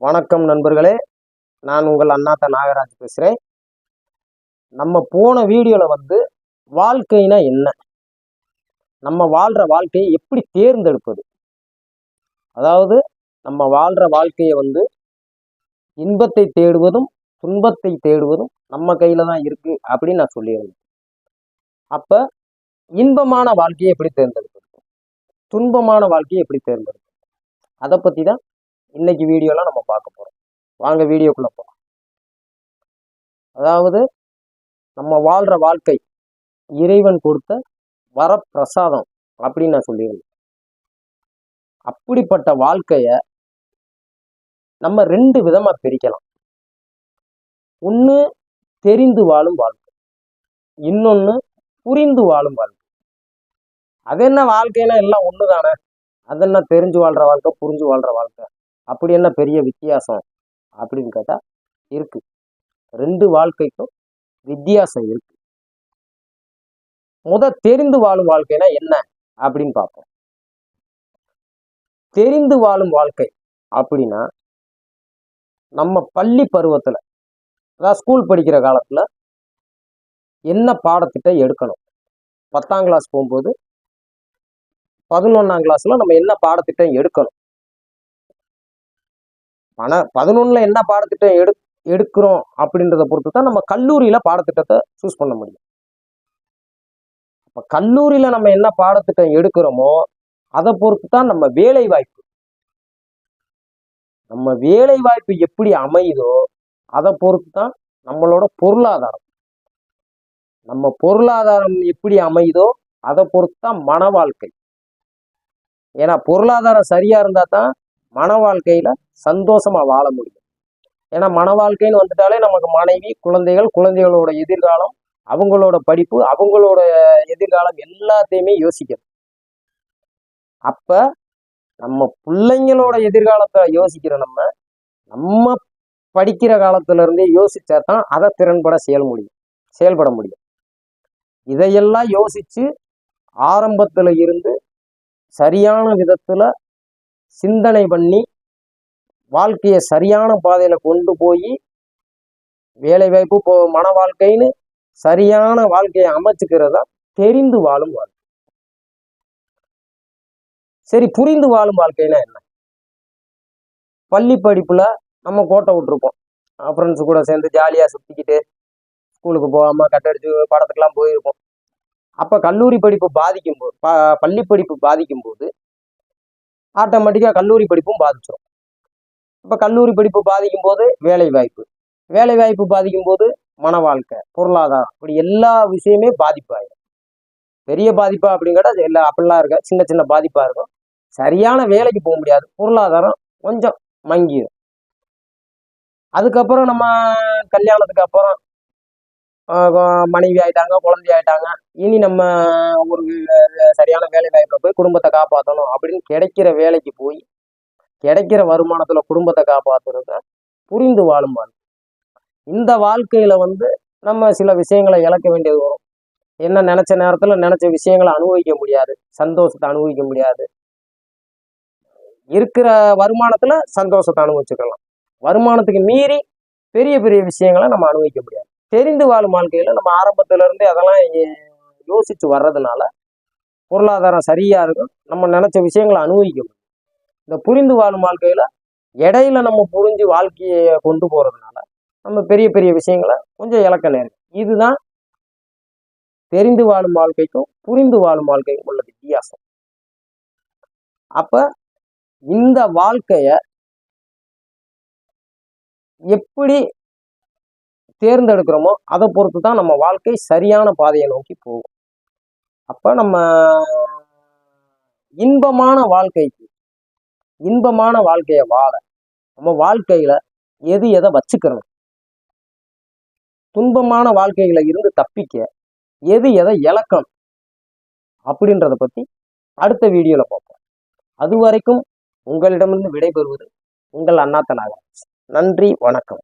வணக்கம் நண்பர்களே, நான் உங்கள் அண்ணாத்த நாகராஜ் பேசுகிறேன். நம்ம போன வீடியோவில் வாழ்க்கைனா என்ன, நம்ம வாழ்கிற வாழ்க்கையை எப்படி தேர்ந்தெடுப்பது, அதாவது நம்ம வாழ்கிற வாழ்க்கையை இன்பத்தை தேடுவதும் துன்பத்தை தேடுவதும் நம்ம கையில் தான் இருக்குது அப்படின்னு நான் சொல்லியிருந்தேன். அப்போ இன்பமான வாழ்க்கையை எப்படி தேர்ந்தெடுப்பது, துன்பமான வாழ்க்கையை எப்படி தேர்ந்தெடுப்பது, அதை பற்றி தான் இன்னைக்கு வீடியோலாம் நம்ம பார்க்க போறோம். வாங்க வீடியோக்குள்ள போறோம். அதாவது நம்ம வாழ்ற வாழ்க்கை இறைவன் கொடுத்த வரப்பிரசாதம் அப்படின்னு நான் சொல்லியிருந்தேன். அப்படிப்பட்ட வாழ்க்கைய நம்ம ரெண்டு விதமா பிரிக்கலாம். ஒன்று தெரிந்து வாழும் வாழ்க்கை, இன்னொன்று புரிந்து வாழும் வாழ்க்கை. அது என்ன வாழ்க்கைன்னா எல்லாம் ஒன்று தானே, அது என்ன தெரிஞ்சு வாழ்ற வாழ்க்கை புரிஞ்சு வாழ்ற வாழ்க்கை, அப்படி என்ன பெரிய வித்தியாசம் அப்படின்னு கேட்டா இருக்கு. ரெண்டு வாழ்க்கைக்கும் வித்தியாசம் இருக்கு. தெரிந்து வாழும் வாழ்க்கைனா என்ன அப்படின்னு பார்ப்போம். தெரிந்து வாழும் வாழ்க்கை அப்படின்னா நம்ம பள்ளி பருவத்துல, அதாவது ஸ்கூல் படிக்கிற காலத்துல என்ன பாடத்திட்டம் எடுக்கணும், 10ஆம் கிளாஸ் போகும்போது 11ஆம் கிளாஸ்ல நம்ம என்ன பாடத்திட்டம் எடுக்கணும், 11ல என்ன பாடத்திட்டம் எடுக்கிறோம் அப்படின்றத பொறுத்து தான் நம்ம கல்லூரியில பாடத்திட்டத்தை சூஸ் பண்ண முடியும். அப்ப கல்லூரியில நம்ம என்ன பாடத்திட்டம் எடுக்கிறோமோ அதை பொறுத்து தான் நம்ம வேலை வாய்ப்பு எப்படி அமையுதோ அதை பொறுத்து தான் நம்மளோட பொருளாதாரம், நம்ம பொருளாதாரம் எப்படி அமையுதோ அதை பொறுத்து தான் மன வாழ்க்கை. ஏன்னா பொருளாதாரம் சரியா இருந்தா தான் மன வாழ்க்கையில சந்தோஷமா வாழ முடியும். ஏன்னா மன வாழ்க்கைன்னு வந்துட்டாலே நமக்கு மனைவி, குழந்தைகள், குழந்தைகளோட எதிர்காலம், அவங்களோட படிப்பு, அவங்களோட எதிர்காலம் எல்லாத்தையுமே யோசிக்கணும். அப்ப நம்ம பிள்ளைங்களோட எதிர்காலத்தை யோசிக்கிற நம்ம படிக்கிற காலத்துல இருந்தே யோசிச்சா தான் அதை திறன்பட செயல்பட முடியும். இதையெல்லாம் யோசிச்சு ஆரம்பத்துல இருந்து சரியான விதத்துல சிந்தனை பண்ணி வாழ்க்கையை சரியான பாதையில கொண்டு போய் வேலை வாய்ப்பு மன வாழ்க்கைன்னு சரியான வாழ்க்கையை அமைச்சுக்கிறதா தெரிந்து வாழும் வாழ்க்கை. சரி, புரிந்து வாழும் வாழ்க்கைன்னா என்ன? பள்ளி படிப்புல நம்ம கோட்டை விட்டுருப்போம், ஃப்ரெண்ட்ஸ் கூட சேர்ந்து ஜாலியா சுத்திக்கிட்டு ஸ்கூலுக்கு போகாம கட்டடிச்சு படத்துக்கெல்லாம் போயிருப்போம். அப்ப கல்லூரி படிப்பு பாதிக்கும் போது, பள்ளி படிப்பு பாதிக்கும் போது ஆட்டோமேட்டிக்கா கல்லூரி படிப்பும் பாதிச்சிடும். இப்ப கல்லூரி படிப்பு பாதிக்கும் போது வேலை வாய்ப்பு பாதிக்கும் போது மன வாழ்க்கை, பொருளாதாரம், இப்படி எல்லா விஷயமே பாதிப்பாயிடும். பெரிய பாதிப்பா அப்படிங்கிற அப்படிலாம் இருக்க, சின்ன சின்ன பாதிப்பா இருக்கும். சரியான வேலைக்கு போக முடியாது, பொருளாதாரம் கொஞ்சம் மங்கிடும். அதுக்கப்புறம் நம்ம கல்யாணத்துக்கு அப்புறம் மனைவி ஆயிட்டாங்க, குழந்தை ஆயிட்டாங்க, இனி நம்ம ஒரு சரியான வேலை வாய்ப்புல போய் குடும்பத்தை காப்பாற்றணும் அப்படின்னு கிடைக்கிற வேலைக்கு போய் கிடைக்கிற வருமானத்துல குடும்பத்தை காப்பாற்றுறத புரிந்து வாழும் வாழ்க்கை. இந்த வாழ்க்கையில நம்ம சில விஷயங்களை இழக்க வேண்டியது வரும். என்ன, நினைச்ச நேரத்துல நினைச்ச விஷயங்களை அனுபவிக்க முடியாது, சந்தோஷத்தை அனுபவிக்க முடியாது. இருக்கிற வருமானத்துல சந்தோஷத்தை அனுபவிச்சுக்கலாம், வருமானத்துக்கு மீறி பெரிய பெரிய விஷயங்களை நம்ம அனுபவிக்க முடியாது. தெரிந்து வாழும் வாழ்க்கையில நம்ம ஆரம்பத்துல இருந்தே அதெல்லாம் யோசிச்சு வர்றதுனால பொருளாதாரம் சரியா இருக்கும், நம்ம நினைச்ச விஷயங்களை அனுபவிக்க முடியும். இந்த புரிந்து வாழும் வாழ்க்கையில இடையில நம்ம புரிஞ்சு வாழ்க்கையை கொண்டு போறதுனால நம்ம பெரிய பெரிய விஷயங்களை கொஞ்சம் இழக்க நேரம். இதுதான் தெரிந்து வாழும் வாழ்க்கைக்கும் புரிந்து வாழும் வாழ்க்கைக்கும் உள்ள வித்தியாசம். அப்ப இந்த வாழ்க்கைய எப்படி தேர்ந்தெடுக்கிறோமோ அதை பொறுத்து தான் நம்ம வாழ்க்கை சரியான பாதையை நோக்கி போகும். அப்ப நம்ம இன்பமான வாழ்க்கையை வாழ நம்ம வாழ்க்கையில எதை வச்சுக்கிறோம், துன்பமான வாழ்க்கைகளை இருந்து தப்பிக்க எதை இழக்கணும் அப்படின்றத பத்தி அடுத்த வீடியோல பார்ப்போம். அது வரைக்கும் உங்களிடமிருந்து விடைபெறுவது உங்கள் அண்ணாத்த நாகராஜ். நன்றி, வணக்கம்.